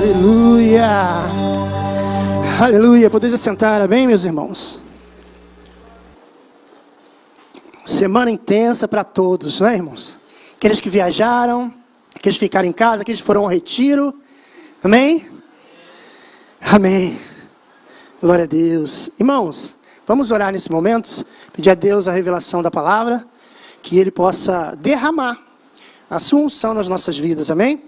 Aleluia. Aleluia. Podeis assentar, amém, meus irmãos? Semana intensa para todos, né, irmãos? Aqueles que viajaram, aqueles que ficaram em casa, aqueles que foram ao retiro. Amém? Amém. Glória a Deus. Irmãos, vamos orar nesse momento, pedir a Deus a revelação da palavra, que Ele possa derramar a sua unção nas nossas vidas, amém?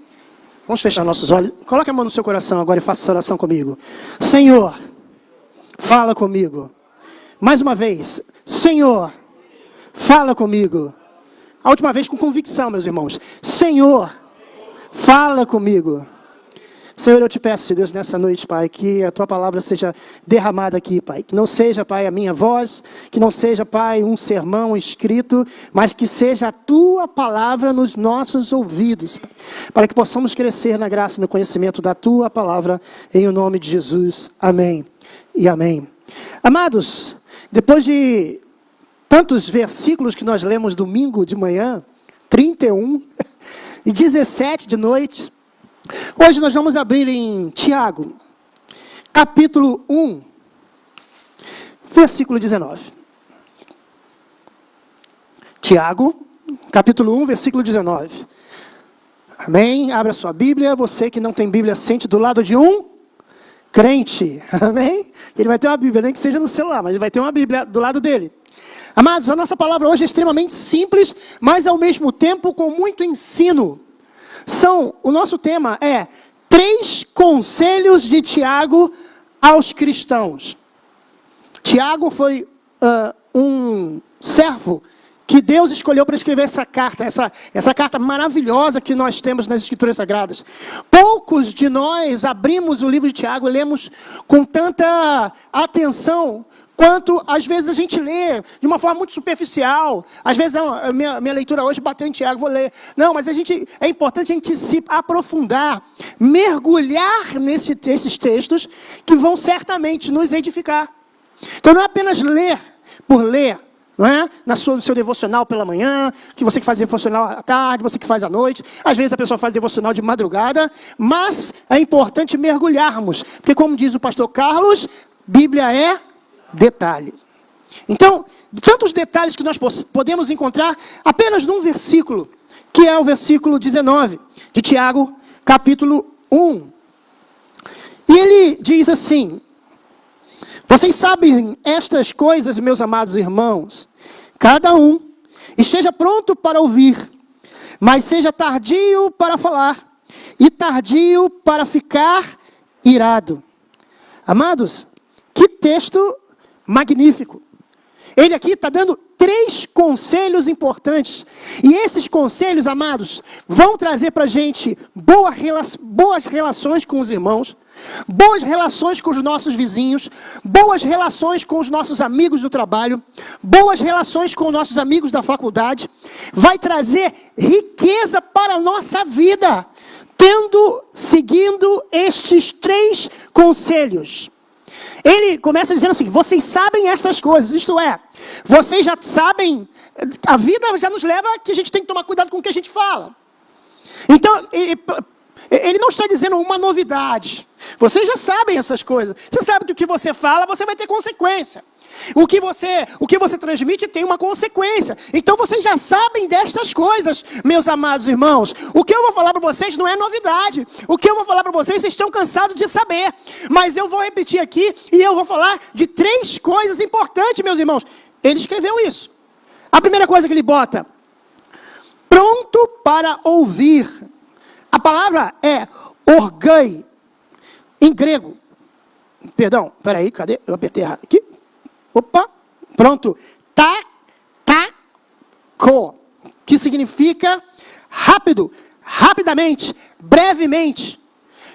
Vamos fechar nossos olhos. Coloque a mão no seu coração agora e faça essa oração comigo. Senhor, fala comigo. Mais uma vez. Senhor, fala comigo. A última vez com convicção, meus irmãos. Senhor, fala comigo. Senhor, eu te peço, Deus, nessa noite, Pai, que a Tua palavra seja derramada aqui, Pai. Que não seja, Pai, a minha voz, que não seja, Pai, um sermão escrito, mas que seja a Tua palavra nos nossos ouvidos, Pai, para que possamos crescer na graça e no conhecimento da Tua palavra, em o nome de Jesus. Amém e amém. Amados, depois de tantos versículos que nós lemos domingo de manhã, 31 e 17 de noite, hoje nós vamos abrir em Tiago, capítulo 1, versículo 19. Tiago, capítulo 1, versículo 19. Amém? Abra sua Bíblia. Você que não tem Bíblia, sente do lado de um crente. Amém? Ele vai ter uma Bíblia, nem que seja no celular, mas ele vai ter uma Bíblia do lado dele. Amados, a nossa palavra hoje é extremamente simples, mas ao mesmo tempo com muito ensino. O nosso tema é 3 conselhos de Tiago aos cristãos. Tiago foi um servo que Deus escolheu para escrever essa carta, essa carta maravilhosa que nós temos nas Escrituras Sagradas. Poucos de nós abrimos o livro de Tiago e lemos com tanta atenção, quanto às vezes a gente lê de uma forma muito superficial. Às vezes minha leitura hoje bateu em Tiago, vou ler. Não, mas é importante a gente se aprofundar, mergulhar nesses textos que vão certamente nos edificar. Então não é apenas ler por ler, não é? No seu devocional pela manhã, que você que faz devocional à tarde, você que faz à noite. Às vezes a pessoa faz devocional de madrugada, mas é importante mergulharmos, porque como diz o pastor Carlos, Bíblia é detalhe. Então, tantos detalhes que nós podemos encontrar apenas num versículo, que é o versículo 19 de Tiago, capítulo 1. E ele diz assim: vocês sabem estas coisas, meus amados irmãos, cada um esteja pronto para ouvir, mas seja tardio para falar e tardio para ficar irado. Amados, que texto magnífico. Ele aqui está dando 3 conselhos importantes. E esses conselhos, amados, vão trazer para a gente boas relações com os irmãos, boas relações com os nossos vizinhos, boas relações com os nossos amigos do trabalho, boas relações com os nossos amigos da faculdade. Vai trazer riqueza para a nossa vida, seguindo estes 3 conselhos. Ele começa dizendo assim: vocês sabem estas coisas, isto é, vocês já sabem, a vida já nos leva a que a gente tem que tomar cuidado com o que a gente fala. Então, ele não está dizendo uma novidade. Vocês já sabem essas coisas. Você sabe que o que você fala, você vai ter consequência. O que você transmite tem uma consequência. Então vocês já sabem destas coisas, meus amados irmãos. O que eu vou falar para vocês não é novidade. O que eu vou falar para vocês estão cansados de saber. Mas eu vou repetir aqui e eu vou falar de 3 coisas importantes, meus irmãos. Ele escreveu isso. A primeira coisa que ele bota: pronto para ouvir. A palavra é orgai, em grego. Perdão, peraí, cadê? Eu apertei errado aqui. Opa, pronto. Ko, que significa rápido, rapidamente, brevemente.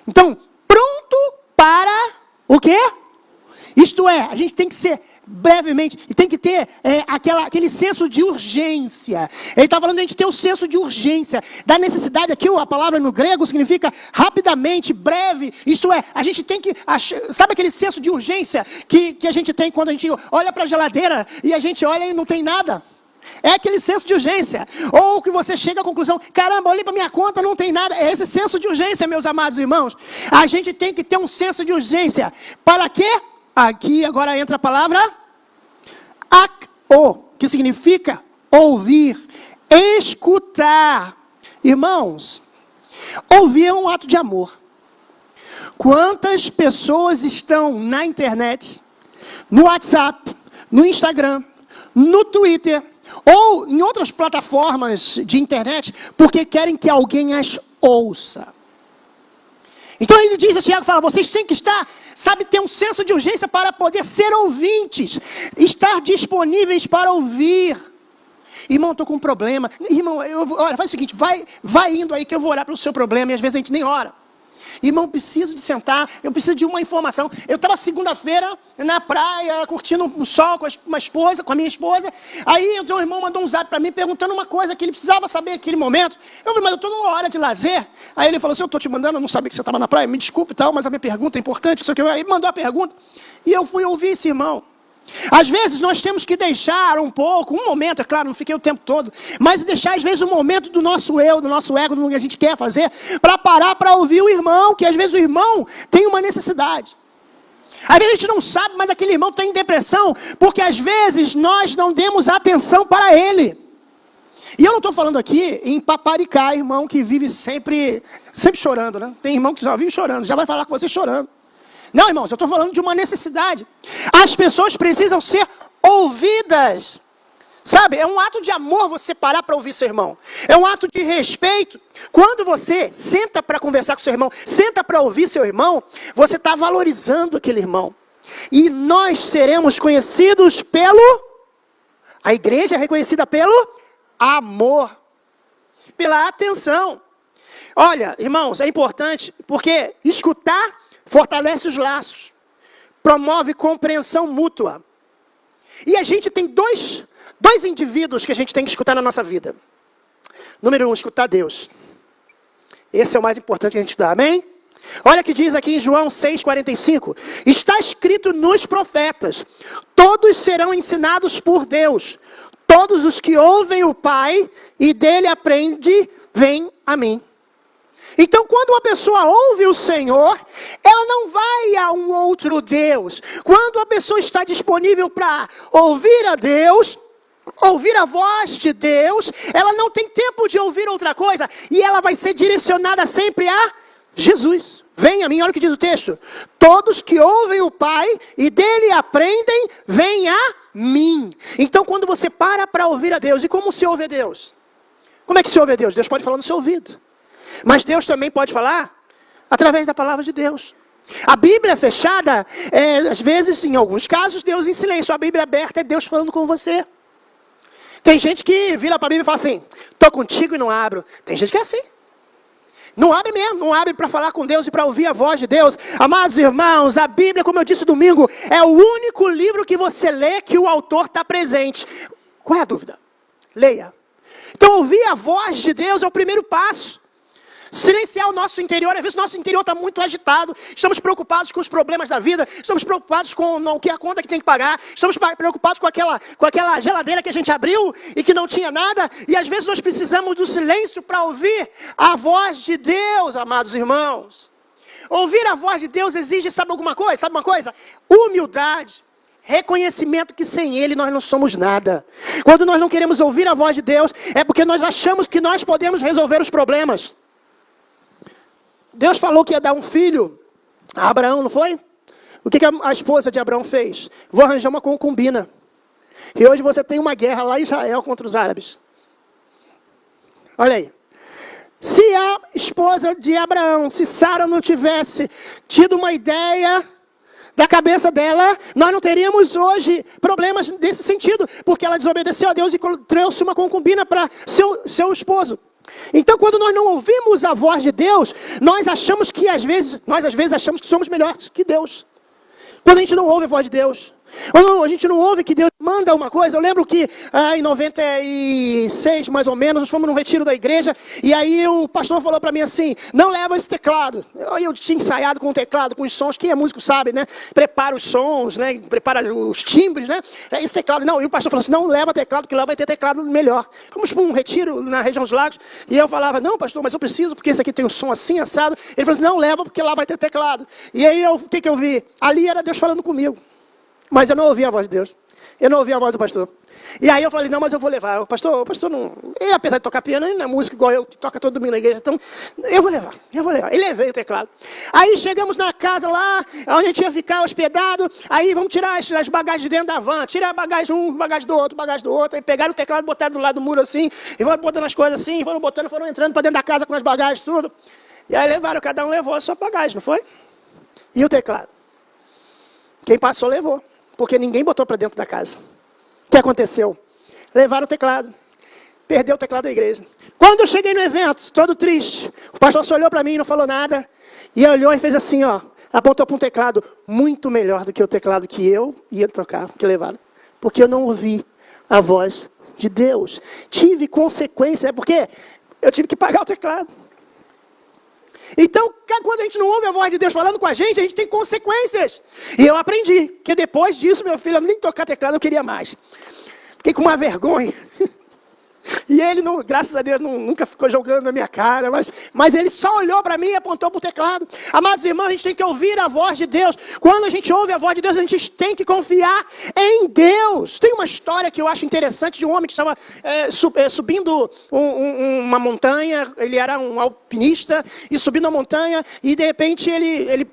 Então, pronto para o quê? Isto é, a gente tem que ser brevemente, e tem que ter aquele senso de urgência. Ele está falando de a gente ter o senso de urgência, da necessidade. Aqui a palavra no grego significa rapidamente, breve, isto é, a gente tem que, sabe aquele senso de urgência que a gente tem quando a gente olha para a geladeira, e a gente olha e não tem nada? É aquele senso de urgência. Ou que você chega à conclusão, caramba, olhei para minha conta, não tem nada. É esse senso de urgência, meus amados irmãos. A gente tem que ter um senso de urgência. Para quê? Aqui agora entra a palavra ak-o, que significa ouvir, escutar. Irmãos, ouvir é um ato de amor. Quantas pessoas estão na internet, no WhatsApp, no Instagram, no Twitter, ou em outras plataformas de internet, porque querem que alguém as ouça. Então ele diz, Tiago fala, vocês têm que estar, sabe, ter um senso de urgência para poder ser ouvintes, estar disponíveis para ouvir. Irmão, estou com um problema. Irmão, olha, faz o seguinte, vai indo aí que eu vou orar pelo seu problema, e às vezes a gente nem ora. Irmão, preciso de sentar, eu preciso de uma informação. Eu estava segunda-feira na praia, curtindo o sol com a minha esposa. Aí o irmão mandou um zap para mim, perguntando uma coisa que ele precisava saber naquele momento. Eu falei, mas eu estou numa hora de lazer. Aí ele falou assim, eu estou te mandando, eu não sabia que você estava na praia, me desculpe e tal, mas a minha pergunta é importante. Aí mandou a pergunta, e eu fui ouvir esse irmão. Às vezes nós temos que deixar um pouco, um momento, é claro, não fiquei o tempo todo, mas deixar às vezes um momento do nosso eu, do nosso ego, do que a gente quer fazer, para parar para ouvir o irmão, que às vezes o irmão tem uma necessidade. Às vezes a gente não sabe, mas aquele irmão está em depressão, porque às vezes nós não demos atenção para ele. E eu não estou falando aqui em paparicar, irmão que vive sempre chorando, né? Tem irmão que já vive chorando, já vai falar com você chorando. Não, irmãos, eu estou falando de uma necessidade. As pessoas precisam ser ouvidas. Sabe, é um ato de amor você parar para ouvir seu irmão. É um ato de respeito. Quando você senta para conversar com seu irmão, senta para ouvir seu irmão, você está valorizando aquele irmão. E nós seremos conhecidos a igreja é reconhecida pelo amor, pela atenção. Olha, irmãos, é importante, porque escutar fortalece os laços, promove compreensão mútua. E a gente tem dois indivíduos que a gente tem que escutar na nossa vida. Número 1, escutar Deus. Esse é o mais importante que a gente dá, amém? Olha o que diz aqui em João 6,45. Está escrito nos profetas, todos serão ensinados por Deus. Todos os que ouvem o Pai e dele aprendem, vêm a mim. Então, quando uma pessoa ouve o Senhor, ela não vai a um outro Deus. Quando a pessoa está disponível para ouvir a Deus, ouvir a voz de Deus, ela não tem tempo de ouvir outra coisa. E ela vai ser direcionada sempre a Jesus. Vem a mim, olha o que diz o texto. Todos que ouvem o Pai e dele aprendem, vêm a mim. Então, quando você para ouvir a Deus, e como se ouve a Deus? Como é que se ouve a Deus? Deus pode falar no seu ouvido. Mas Deus também pode falar através da palavra de Deus. A Bíblia fechada, às vezes, em alguns casos, Deus em silêncio. A Bíblia aberta é Deus falando com você. Tem gente que vira para a Bíblia e fala assim, estou contigo e não abro. Tem gente que é assim. Não abre mesmo, não abre para falar com Deus e para ouvir a voz de Deus. Amados irmãos, a Bíblia, como eu disse domingo, é o único livro que você lê que o autor está presente. Qual é a dúvida? Leia. Então, ouvir a voz de Deus é o primeiro passo. Silenciar o nosso interior. Às vezes o nosso interior está muito agitado. Estamos preocupados com os problemas da vida. Estamos preocupados com a conta que tem que pagar. Estamos preocupados com aquela geladeira que a gente abriu e que não tinha nada. E às vezes nós precisamos do silêncio para ouvir a voz de Deus, amados irmãos. Ouvir a voz de Deus exige, sabe uma coisa? Humildade. Reconhecimento que sem Ele nós não somos nada. Quando nós não queremos ouvir a voz de Deus, é porque nós achamos que nós podemos resolver os problemas. Deus falou que ia dar um filho a Abraão, não foi? O que a esposa de Abraão fez? Vou arranjar uma concubina. E hoje você tem uma guerra lá em Israel contra os árabes. Olha aí. Se a esposa de Abraão, se Sara não tivesse tido uma ideia da cabeça dela, nós não teríamos hoje problemas nesse sentido. Porque ela desobedeceu a Deus e trouxe uma concubina para seu esposo. Então, quando nós não ouvimos a voz de Deus, nós achamos que às vezes achamos que somos melhores que Deus. Quando a gente não ouve a voz de Deus, Ou não, a gente não ouve que Deus manda uma coisa. Eu lembro que em 96, mais ou menos, nós fomos num retiro da igreja, e aí o pastor falou para mim assim, não leva esse teclado. Eu tinha ensaiado com o teclado, com os sons, quem é músico sabe, né? Prepara os sons, né? Prepara os timbres, né? Esse teclado, não. E o pastor falou assim, não leva teclado, que lá vai ter teclado melhor. Fomos para um retiro na região dos lagos, e eu falava, não, pastor, mas eu preciso, porque esse aqui tem um som assim, assado. Ele falou assim, não leva, porque lá vai ter teclado. E aí, o que eu vi? Ali era Deus falando comigo. Mas eu não ouvi a voz de Deus. Eu não ouvi a voz do pastor. E aí eu falei, não, mas eu vou levar. O pastor não... Ele, apesar de tocar piano, ele não é músico igual eu, que toca todo domingo na igreja. Então, eu vou levar. E levei o teclado. Aí chegamos na casa lá, onde a gente ia ficar hospedado. Aí vamos tirar as bagagens de dentro da van. Tira a bagagem um, bagagem do outro. Aí pegaram o teclado, botaram do lado do muro assim. E foram botando as coisas assim, foram entrando para dentro da casa com as bagagens, tudo. E aí levaram, cada um levou a sua bagagem, não foi? E o teclado? Quem passou, levou. Porque ninguém botou para dentro da casa. O que aconteceu? Levaram o teclado. Perdeu o teclado da igreja. Quando eu cheguei no evento, todo triste, o pastor só olhou para mim e não falou nada. E olhou e fez assim, ó. Apontou para um teclado muito melhor do que o teclado que eu ia tocar, que levaram. Porque eu não ouvi a voz de Deus. Tive consequência, porque eu tive que pagar o teclado. Então, quando a gente não ouve a voz de Deus falando com a gente tem consequências. E eu aprendi, que depois disso, meu filho, nem tocar teclado eu queria mais. Fiquei com uma vergonha. E ele, não, graças a Deus, nunca ficou jogando na minha cara, mas ele só olhou para mim e apontou para o teclado. Amados irmãos, a gente tem que ouvir a voz de Deus. Quando a gente ouve a voz de Deus, a gente tem que confiar em Deus. Tem uma história que eu acho interessante de um homem que estava subindo uma montanha. Ele era um alpinista e subindo a montanha e de repente ele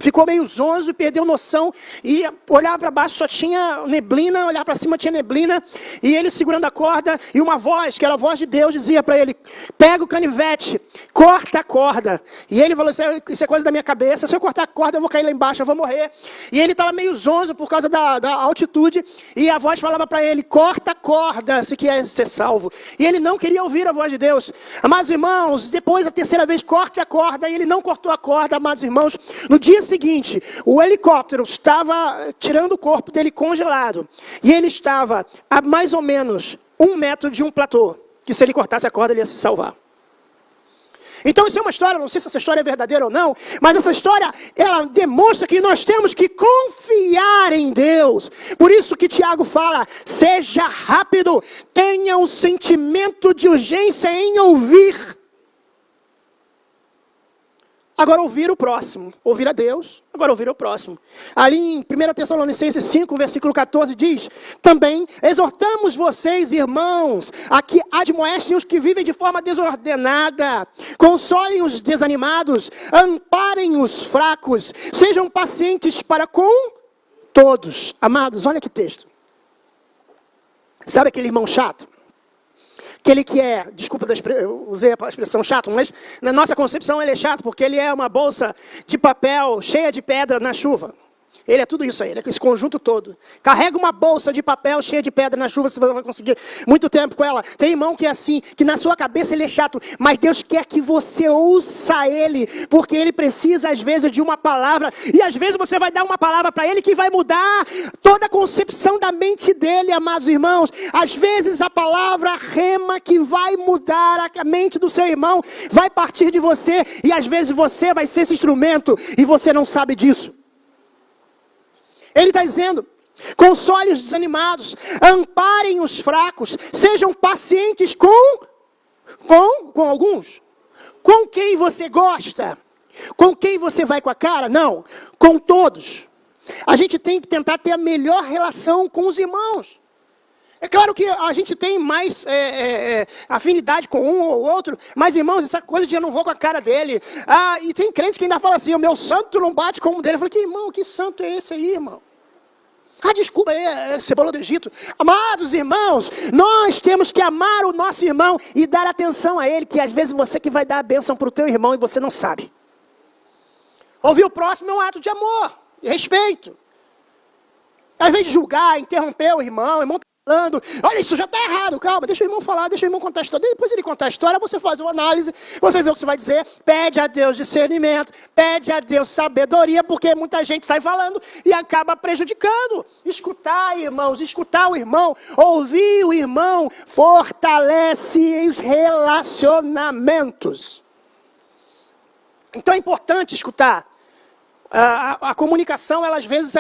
ficou meio zonzo e perdeu noção. E olhar para baixo só tinha neblina, olhar para cima tinha neblina. E ele segurando a corda, e uma voz, que era a voz de Deus, dizia para ele, pega o canivete, corta a corda. E ele falou, isso é coisa da minha cabeça, se eu cortar a corda eu vou cair lá embaixo, eu vou morrer. E ele estava meio zonzo por causa da altitude. E a voz falava para ele, corta a corda, se quer ser salvo. E ele não queria ouvir a voz de Deus. Amados irmãos, depois a terceira vez, corte a corda. E ele não cortou a corda, amados irmãos. No dia seguinte, o helicóptero estava tirando o corpo dele congelado. E ele estava a mais ou menos 1 metro de um platô. Que se ele cortasse a corda, ele ia se salvar. Então isso é uma história, não sei se essa história é verdadeira ou não, mas essa história, ela demonstra que nós temos que confiar em Deus. Por isso que Tiago fala, seja rápido, tenha um sentimento de urgência em ouvir. Agora ouvir o próximo, ouvir a Deus, agora ouvir o próximo. Ali em 1 Tessalonicenses 5, versículo 14 diz, também exortamos vocês, irmãos, a que admoestem os que vivem de forma desordenada, consolem os desanimados, amparem os fracos, sejam pacientes para com todos. Amados, olha que texto. Sabe aquele irmão chato? Aquele que é, desculpa, eu usei a expressão chato, mas na nossa concepção ele é chato porque ele é uma bolsa de papel cheia de pedra na chuva. Ele é tudo isso aí, ele é esse conjunto todo. Carrega uma bolsa de papel cheia de pedra na chuva, você vai conseguir muito tempo com ela. Tem irmão que é assim, que na sua cabeça ele é chato, mas Deus quer que você ouça ele, porque ele precisa às vezes de uma palavra, e às vezes você vai dar uma palavra para ele que vai mudar toda a concepção da mente dele, amados irmãos. Às vezes a palavra rema que vai mudar a mente do seu irmão, vai partir de você, e às vezes você vai ser esse instrumento, e você não sabe disso. Ele está dizendo, console os desanimados, amparem os fracos, sejam pacientes com alguns. Com quem você gosta? Com quem você vai com a cara? Não, com todos. A gente tem que tentar ter a melhor relação com os irmãos. É claro que a gente tem mais afinidade com um ou outro, mas irmãos, essa coisa de eu não vou com a cara dele. E tem crente que ainda fala assim, o meu santo não bate com um dele. Eu falei, que irmão, que santo é esse aí, irmão? Desculpa, é cebola do Egito. Amados irmãos, nós temos que amar o nosso irmão e dar atenção a ele, que às vezes você que vai dar a bênção para o teu irmão e você não sabe. Ouvir o próximo é um ato de amor e respeito. Ao invés de julgar, interromper o irmão falando, olha, isso já está errado, calma, deixa o irmão falar, deixa o irmão contar a história. Depois ele contar a história, você faz uma análise, você vê o que você vai dizer, pede a Deus discernimento, pede a Deus sabedoria, porque muita gente sai falando e acaba prejudicando. Escutar, irmãos, escutar o irmão, ouvir o irmão, fortalece os relacionamentos. Então é importante escutar. A comunicação, ela, às vezes,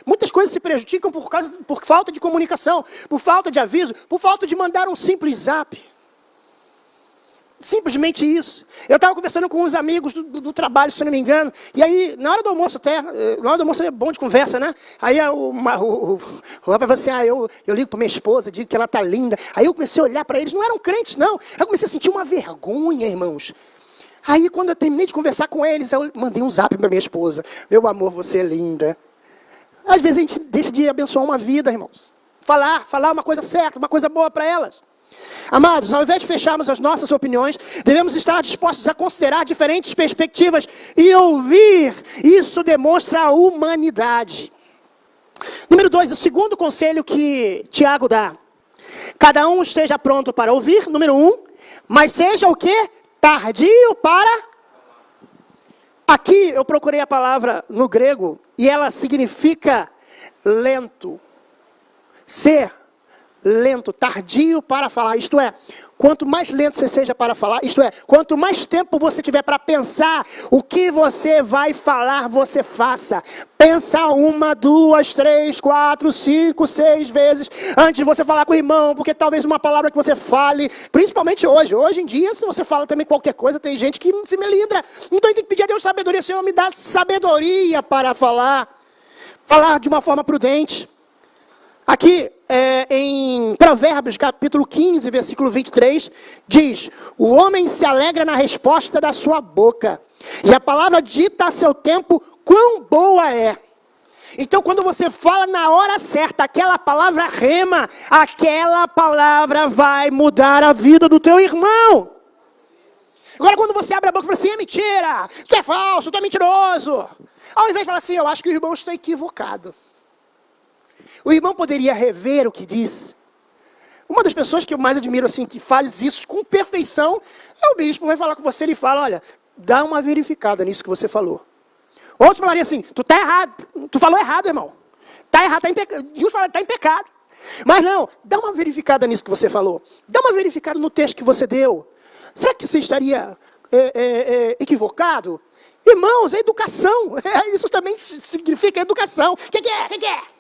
muitas coisas se prejudicam por falta de comunicação, por falta de aviso, por falta de mandar um simples zap. Simplesmente isso. Eu estava conversando com uns amigos do trabalho, se não me engano, e aí, na hora do almoço até, na hora do almoço é bom de conversa, né? Aí o rapaz falou assim, eu ligo para minha esposa, digo que ela está linda. Aí eu comecei a olhar para eles, não eram crentes, não. Aí eu comecei a sentir uma vergonha, irmãos. Aí, quando eu terminei de conversar com eles, eu mandei um zap para minha esposa. Meu amor, você é linda. Às vezes a gente deixa de abençoar uma vida, irmãos. Falar uma coisa certa, uma coisa boa para elas. Amados, ao invés de fecharmos as nossas opiniões, devemos estar dispostos a considerar diferentes perspectivas e ouvir. Isso demonstra a humanidade. Número 2, o segundo conselho que Tiago dá. Cada um esteja pronto para ouvir, número 1, mas seja o quê? Tardio para... Aqui eu procurei a palavra no grego e ela significa lento. Ser lento, tardio para falar. Isto é, quanto mais lento você seja para falar, isto é, quanto mais tempo você tiver para pensar o que você vai falar, você faça. Pensa 1, 2, 3, 4, 5, 6 vezes antes de você falar com o irmão, porque talvez uma palavra que você fale, principalmente hoje em dia, se você fala também qualquer coisa, tem gente que se melindra. Então tem que pedir a Deus sabedoria. Senhor, me dá sabedoria para falar de uma forma prudente. Aqui, em Provérbios, capítulo 15, versículo 23, diz: o homem se alegra na resposta da sua boca, e a palavra dita a seu tempo, quão boa é. Então, quando você fala na hora certa, aquela palavra rema, aquela palavra vai mudar a vida do teu irmão. Agora, quando você abre a boca e fala assim, é mentira, tu é falso, tu é mentiroso. Ao invés de falar assim, eu acho que o irmão está equivocado. O irmão poderia rever o que diz. Uma das pessoas que eu mais admiro, assim, que faz isso com perfeição, é o bispo. Vai falar com você, ele fala, olha, dá uma verificada nisso que você falou. Outros falariam assim, tu está errado, tu falou errado, irmão. Está errado, está em pecado. E uns falam, está em pecado. Mas não, dá uma verificada nisso que você falou. Dá uma verificada no texto que você deu. Será que você estaria equivocado? Irmãos, é educação. Isso também significa educação. O que é?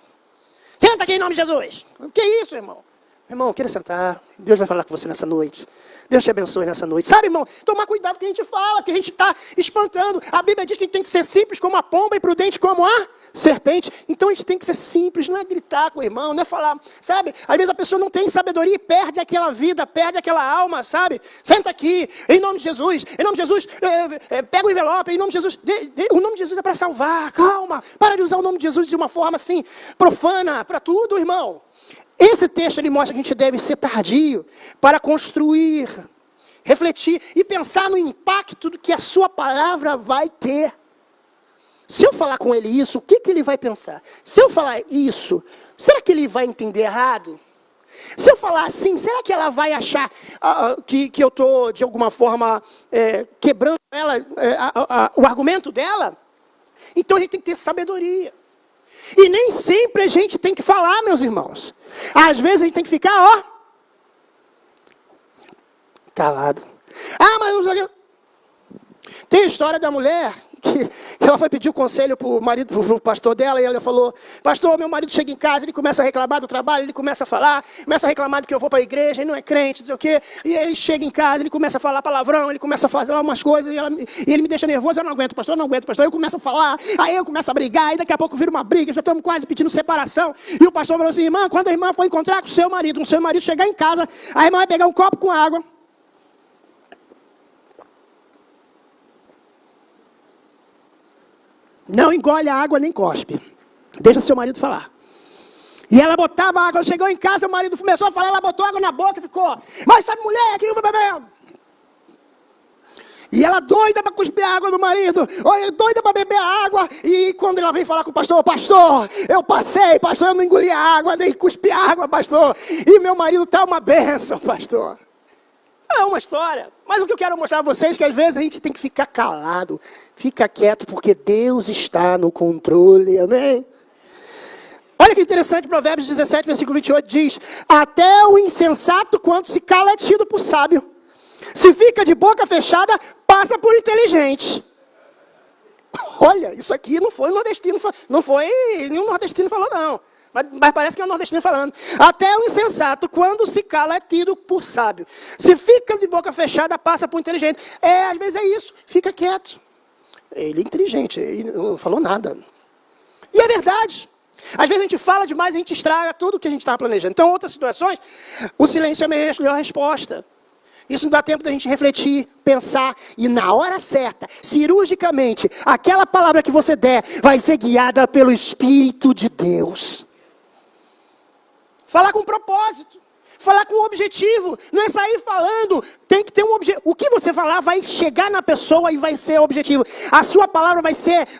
Senta aqui em nome de Jesus. O que é isso, irmão? Irmão, queira sentar. Deus vai falar com você nessa noite. Deus te abençoe nessa noite. Sabe, irmão, tomar cuidado com o que a gente fala, que a gente está espantando. A Bíblia diz que a gente tem que ser simples como a pomba e prudente como a serpente. Então a gente tem que ser simples, não é gritar com o irmão, não é falar, sabe? Às vezes a pessoa não tem sabedoria e perde aquela vida, perde aquela alma, sabe? Senta aqui, em nome de Jesus, pega o envelope, em nome de Jesus. O nome de Jesus é para salvar, calma. Para de usar o nome de Jesus de uma forma assim, profana, para tudo, irmão. Esse texto ele mostra que a gente deve ser tardio para construir, refletir e pensar no impacto do que a sua palavra vai ter. Se eu falar com ele isso, o que ele vai pensar? Se eu falar isso, será que ele vai entender errado? Se eu falar assim, será que ela vai achar que eu estou, de alguma forma, quebrando ela, o argumento dela? Então a gente tem que ter sabedoria. E nem sempre a gente tem que falar, meus irmãos. Às vezes a gente tem que ficar, calado. Mas tem a história da mulher que ela foi pedir o conselho para o marido, para o pastor dela, e ela falou, pastor, meu marido chega em casa, ele começa a reclamar do trabalho, ele começa a falar, começa a reclamar de que eu vou para a igreja, ele não é crente, não sei o quê, e aí ele chega em casa, ele começa a falar palavrão, ele começa a fazer umas coisas, e ele me deixa nervoso, eu não aguento, pastor, eu começo a falar, aí eu começo a brigar, e daqui a pouco vira uma briga, já estamos quase pedindo separação, e o pastor falou assim, irmã, quando a irmã for encontrar com o seu marido chegar em casa, a irmã vai pegar um copo com água, não engole a água nem cospe. Deixa seu marido falar. E ela botava água, chegou em casa, o marido começou a falar, ela botou água na boca e ficou, mas essa mulher aqui, E ela doida para cuspir a água do marido, doida para beber a água. E quando ela vem falar com o pastor, pastor, eu passei, pastor, eu não engoli a água, nem cuspi a água, pastor. E meu marido está uma bênção, pastor. É uma história. Mas o que eu quero mostrar a vocês é que às vezes a gente tem que ficar calado, fica quieto, porque Deus está no controle, amém? Olha que interessante, Provérbios 17, versículo 28 diz: até o insensato, quando se cala, é tido por sábio. Se fica de boca fechada, passa por inteligente. Olha, isso aqui não foi nordestino, não foi nenhum nordestino falou, não. Mas parece que é um nordestino falando. Até o insensato, quando se cala, é tido por sábio. Se fica de boca fechada, passa por inteligente. Às vezes é isso, fica quieto. Ele é inteligente, ele não falou nada. E é verdade. Às vezes a gente fala demais, a gente estraga tudo o que a gente estava planejando. Então, em outras situações, o silêncio é a melhor resposta. Isso não dá tempo da gente refletir, pensar, e na hora certa, cirurgicamente, aquela palavra que você der vai ser guiada pelo Espírito de Deus. Falar com propósito, falar com objetivo, não é sair falando, tem que ter um objetivo. O que você falar vai chegar na pessoa e vai ser objetivo. A sua palavra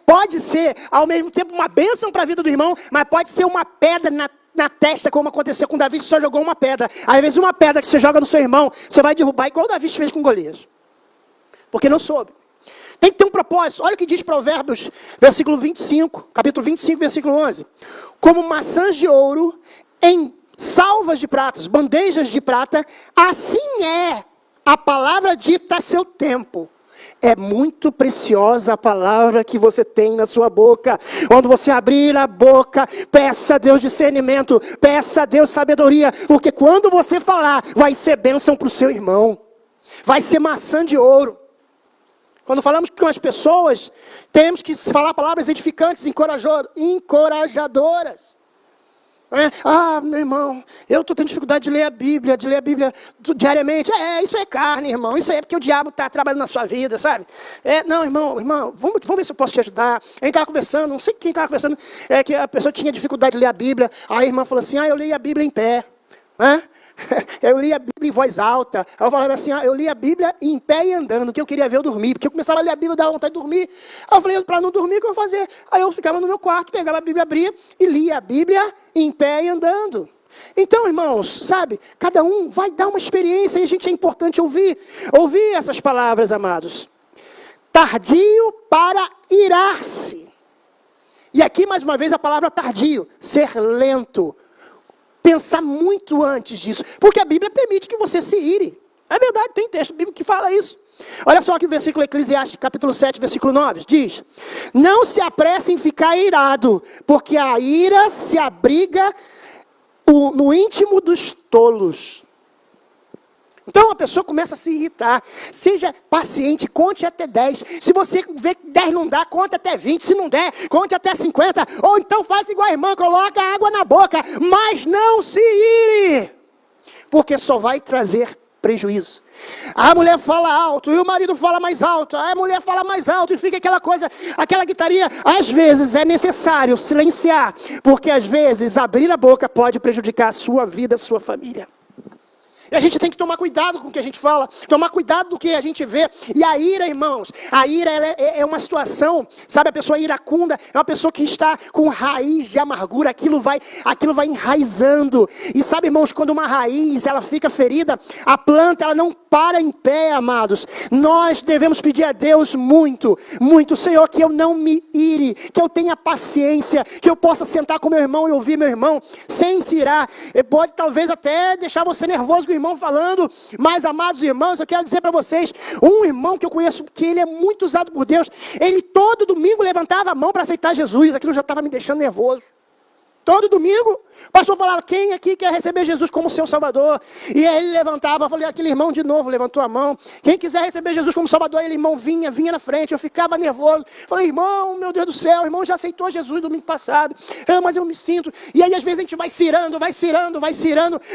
pode ser, ao mesmo tempo, uma bênção para a vida do irmão, mas pode ser uma pedra na testa, como aconteceu com Davi, que só jogou uma pedra. Às vezes uma pedra que você joga no seu irmão, você vai derrubar, igual Davi fez com Golias. Porque não soube. Tem que ter um propósito. Olha o que diz Provérbios, capítulo 25, versículo 11. Como maçãs de ouro em salvas de pratas, bandejas de prata, assim é a palavra dita a seu tempo. É muito preciosa a palavra que você tem na sua boca. Quando você abrir a boca, peça a Deus discernimento, peça a Deus sabedoria, porque quando você falar, vai ser bênção para o seu irmão. Vai ser maçã de ouro. Quando falamos com as pessoas, temos que falar palavras edificantes, encorajadoras. Meu irmão, eu estou tendo dificuldade de ler a Bíblia diariamente. Isso é carne, irmão. Isso é porque o diabo está trabalhando na sua vida, sabe? Não, irmão, vamos ver se eu posso te ajudar. A gente estava conversando, não sei quem estava conversando, que a pessoa tinha dificuldade de ler a Bíblia. Aí a irmã falou assim, eu li a Bíblia em pé. Eu li a Bíblia em voz alta. Aí eu falava assim, eu li a Bíblia em pé e andando, que eu queria ver eu dormir, porque eu começava a ler a Bíblia, dava vontade de dormir. Aí eu falei, para não dormir, o que eu vou fazer? Aí eu ficava no meu quarto, pegava a Bíblia, abria e lia a Bíblia em pé e andando. Então, irmãos, sabe, cada um vai dar uma experiência, e a gente é importante ouvir essas palavras, amados. Tardio para irar-se. E aqui, mais uma vez, a palavra tardio, ser lento. Pensar muito antes disso, porque a Bíblia permite que você se ire. É verdade, tem texto bíblico que fala isso. Olha só que o versículo Eclesiastes, capítulo 7, versículo 9, diz: não se apresse em ficar irado, porque a ira se abriga no íntimo dos tolos. Então a pessoa começa a se irritar. Seja paciente, conte até 10. Se você vê que 10 não dá, conte até 20. Se não der, conte até 50. Ou então faça igual a irmã, coloca água na boca. Mas não se ire, porque só vai trazer prejuízo. A mulher fala alto e o marido fala mais alto. A mulher fala mais alto e fica aquela coisa, aquela gritaria. Às vezes é necessário silenciar, porque às vezes abrir a boca pode prejudicar a sua vida, a sua família. E a gente tem que tomar cuidado com o que a gente fala, tomar cuidado do que a gente vê. E a ira, irmãos, a ira é uma situação, sabe, a pessoa iracunda, é uma pessoa que está com raiz de amargura, aquilo vai enraizando. E sabe, irmãos, quando uma raiz, ela fica ferida, a planta, ela não para em pé, amados. Nós devemos pedir a Deus muito, muito, Senhor, que eu não me ire, que eu tenha paciência, que eu possa sentar com meu irmão e ouvir meu irmão, sem se irar. Pode talvez até deixar você nervoso com o irmão falando, mas amados irmãos, eu quero dizer para vocês, um irmão que eu conheço, que ele é muito usado por Deus, ele todo domingo levantava a mão para aceitar Jesus, aquilo já estava me deixando nervoso. Todo domingo, o pastor falava, quem aqui quer receber Jesus como seu Salvador? E aí ele levantava, eu falei, aquele irmão de novo levantou a mão. Quem quiser receber Jesus como Salvador, aquele irmão vinha na frente, eu ficava nervoso. Falei, irmão, meu Deus do céu, o irmão já aceitou Jesus domingo passado. Mas eu me sinto. E aí às vezes a gente vai cirando.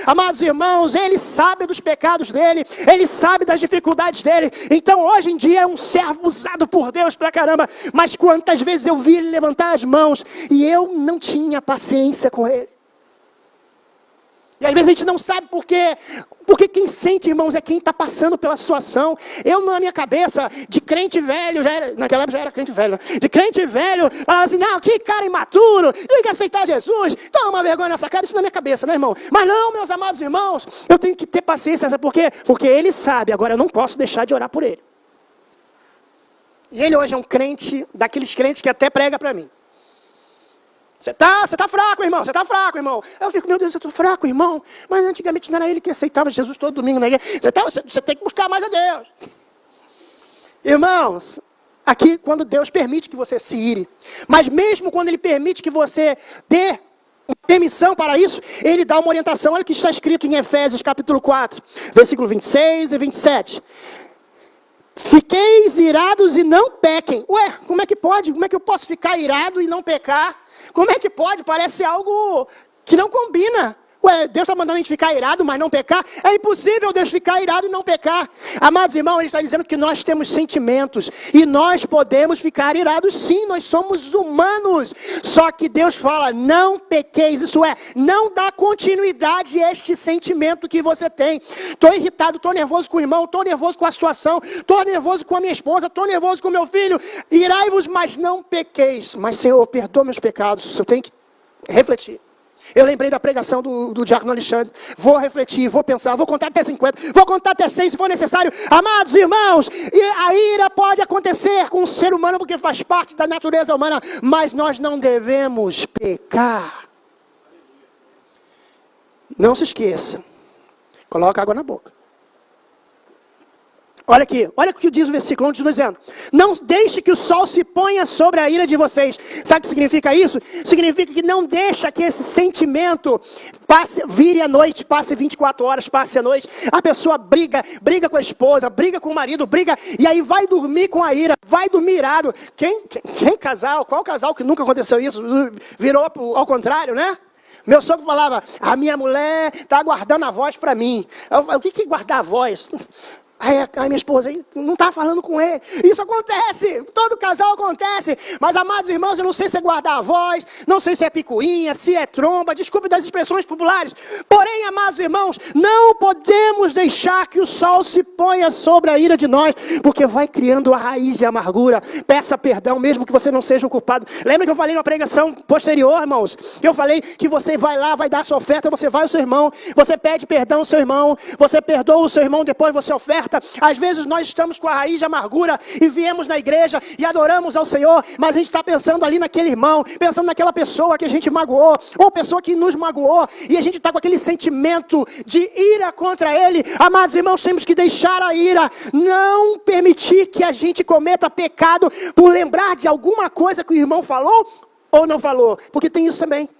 Amados irmãos, ele sabe dos pecados dele, ele sabe das dificuldades dele. Então hoje em dia é um servo usado por Deus pra caramba. Mas quantas vezes eu vi ele levantar as mãos e eu não tinha paciência com ele. E às vezes a gente não sabe por quê. Porque quem sente, irmãos, é quem está passando pela situação. Eu, na minha cabeça, de crente velho, naquela época já era crente velho, de crente velho, falava assim, não, que cara imaturo, tem que aceitar Jesus, toma uma vergonha nessa cara, isso na minha cabeça, né, irmão? Mas não, meus amados irmãos, eu tenho que ter paciência, sabe por quê? Porque ele sabe, agora eu não posso deixar de orar por ele. E ele hoje é um crente, daqueles crentes que até prega para mim. Você tá fraco, irmão, você tá fraco, irmão. Eu fico, meu Deus, eu tô fraco, irmão. Mas antigamente não era ele que aceitava Jesus todo domingo na igreja. Você tem que buscar mais a Deus. Irmãos, aqui quando Deus permite que você se ire, mas mesmo quando ele permite que você dê permissão para isso, ele dá uma orientação. Olha o que está escrito em Efésios capítulo 4, versículo 26 e 27. Fiqueis irados e não pequem. Ué, como é que pode? Como é que eu posso ficar irado e não pecar? Como é que pode? Parece algo que não combina. Ué, Deus está mandando a gente ficar irado, mas não pecar? É impossível Deus ficar irado e não pecar. Amados irmãos, ele está dizendo que nós temos sentimentos. E nós podemos ficar irados sim, nós somos humanos. Só que Deus fala, não pequeis. Isso é, não dá continuidade a este sentimento que você tem. Estou irritado, estou nervoso com o irmão, estou nervoso com a situação, estou nervoso com a minha esposa, estou nervoso com o meu filho. Irai-vos, mas não pequeis. Mas Senhor, perdoa meus pecados. Eu tenho que refletir. Eu lembrei da pregação do diácono Alexandre. Vou refletir, vou pensar, vou contar até 50, vou contar até 100 se for necessário. Amados irmãos, a ira pode acontecer com o ser humano porque faz parte da natureza humana, mas nós não devemos pecar. Não se esqueça. Coloca água na boca. Olha aqui, olha o que diz o versículo, continua dizendo. Não deixe que o sol se ponha sobre a ira de vocês. Sabe o que significa isso? Significa que não deixa que esse sentimento vire a noite, passe 24 horas, passe a noite. A pessoa briga com a esposa, briga com o marido, e aí vai dormir com a ira, vai dormir irado. Qual casal que nunca aconteceu isso? Virou ao contrário, né? Meu sogro falava, a minha mulher está guardando a voz para mim. Eu falei, o que é guardar a voz? Aí minha esposa não está falando com ele. Isso acontece, todo casal acontece. Mas, amados irmãos, eu não sei se é guardar a voz, não sei se é picuinha, se é tromba, desculpe das expressões populares. Porém, amados irmãos, não podemos deixar que o sol se ponha sobre a ira de nós, porque vai criando a raiz de amargura. Peça perdão, mesmo que você não seja o culpado. Lembra que eu falei na pregação posterior, irmãos? Eu falei que você vai lá, vai dar sua oferta, você vai ao seu irmão, você pede perdão ao seu irmão, você perdoa o seu irmão, depois você oferta. Às vezes nós estamos com a raiz de amargura e viemos na igreja e adoramos ao Senhor, mas a gente está pensando ali naquele irmão, pensando naquela pessoa que a gente magoou, ou pessoa que nos magoou, e a gente está com aquele sentimento de ira contra ele. Amados irmãos, temos que deixar a ira, não permitir que a gente cometa pecado por lembrar de alguma coisa que o irmão falou ou não falou, porque tem isso também.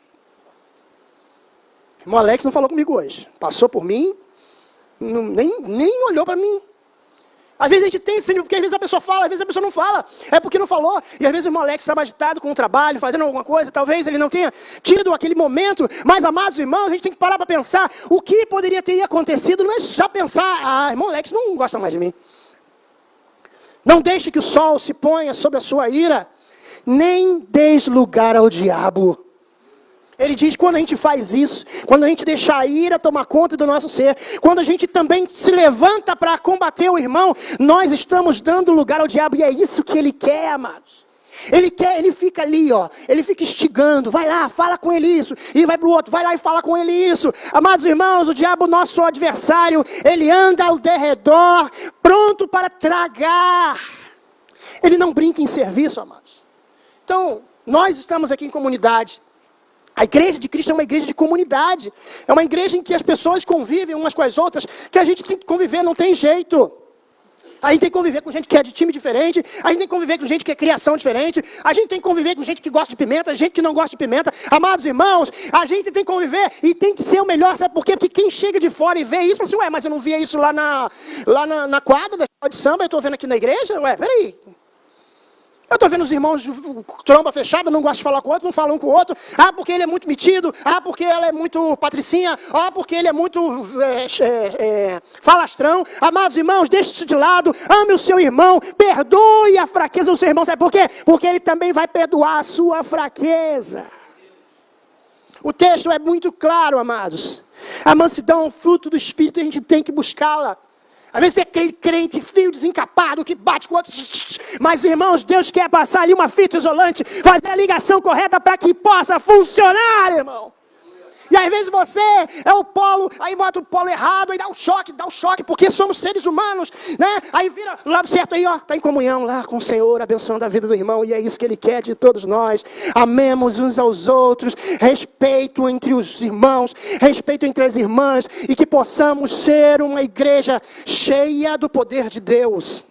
O irmão Alex não falou comigo hoje, passou por mim, nem olhou para mim. Às vezes a gente tem esse, porque às vezes a pessoa fala, às vezes a pessoa não fala, é porque não falou, e às vezes o irmão Alex estava agitado com o trabalho, fazendo alguma coisa, talvez ele não tenha tido aquele momento, mas amados irmãos, a gente tem que parar para pensar, o que poderia ter acontecido, não é já pensar, irmão Alex não gosta mais de mim. Não deixe que o sol se ponha sobre a sua ira, nem deis lugar ao diabo. Ele diz que quando a gente faz isso, quando a gente deixa a ira tomar conta do nosso ser, quando a gente também se levanta para combater o irmão, nós estamos dando lugar ao diabo, e é isso que ele quer, amados. Ele fica ali, ele fica instigando, vai lá, fala com ele isso, e vai para o outro, vai lá e fala com ele isso. Amados irmãos, o diabo, nosso adversário, ele anda ao derredor, pronto para tragar. Ele não brinca em serviço, amados. Então, nós estamos aqui em comunidade. A igreja de Cristo é uma igreja de comunidade. É uma igreja em que as pessoas convivem umas com as outras, que a gente tem que conviver, não tem jeito. A gente tem que conviver com gente que é de time diferente, a gente tem que conviver com gente que é criação diferente, a gente tem que conviver com gente que gosta de pimenta, gente que não gosta de pimenta. Amados irmãos, a gente tem que conviver e tem que ser o melhor, sabe por quê? Porque quem chega de fora e vê isso, fala assim, mas eu não via isso lá na quadra da escola de samba, eu estou vendo aqui na igreja, peraí. Eu estou vendo os irmãos tromba fechada, não gostam de falar com o outro, não falam um com o outro. Porque ele é muito metido. Porque ela é muito patricinha. Porque ele é muito falastrão. Amados irmãos, deixe isso de lado. Ame o seu irmão. Perdoe a fraqueza do seu irmão. Sabe por quê? Porque ele também vai perdoar a sua fraqueza. O texto é muito claro, amados. A mansidão é um fruto do Espírito e a gente tem que buscá-la. Às vezes é aquele crente fio desencapado que bate com outros. Mas, irmãos, Deus quer passar ali uma fita isolante, fazer a ligação correta para que possa funcionar, irmão. E às vezes você é o polo, aí bota o polo errado, aí dá um choque, porque somos seres humanos, né? Aí vira o lado certo aí, ó, está em comunhão lá com o Senhor, abençoando a vida do irmão, e é isso que Ele quer de todos nós. Amemos uns aos outros, respeito entre os irmãos, respeito entre as irmãs, e que possamos ser uma igreja cheia do poder de Deus,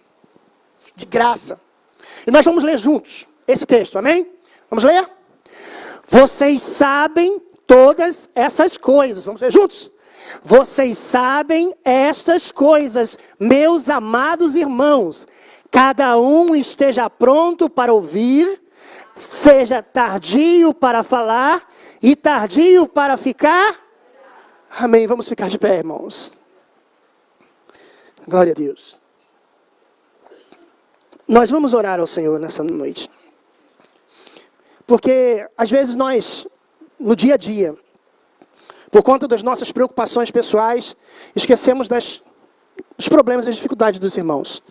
de graça. E nós vamos ler juntos esse texto, amém? Vamos ler? Vocês sabem todas essas coisas. Vamos ler juntos? Vocês sabem estas coisas, meus amados irmãos. Cada um esteja pronto para ouvir, seja tardio para falar e tardio para ficar. Amém. Vamos ficar de pé, irmãos. Glória a Deus. Nós vamos orar ao Senhor nessa noite. Porque às vezes nós, no dia a dia, por conta das nossas preocupações pessoais, esquecemos dos problemas e das dificuldades dos irmãos.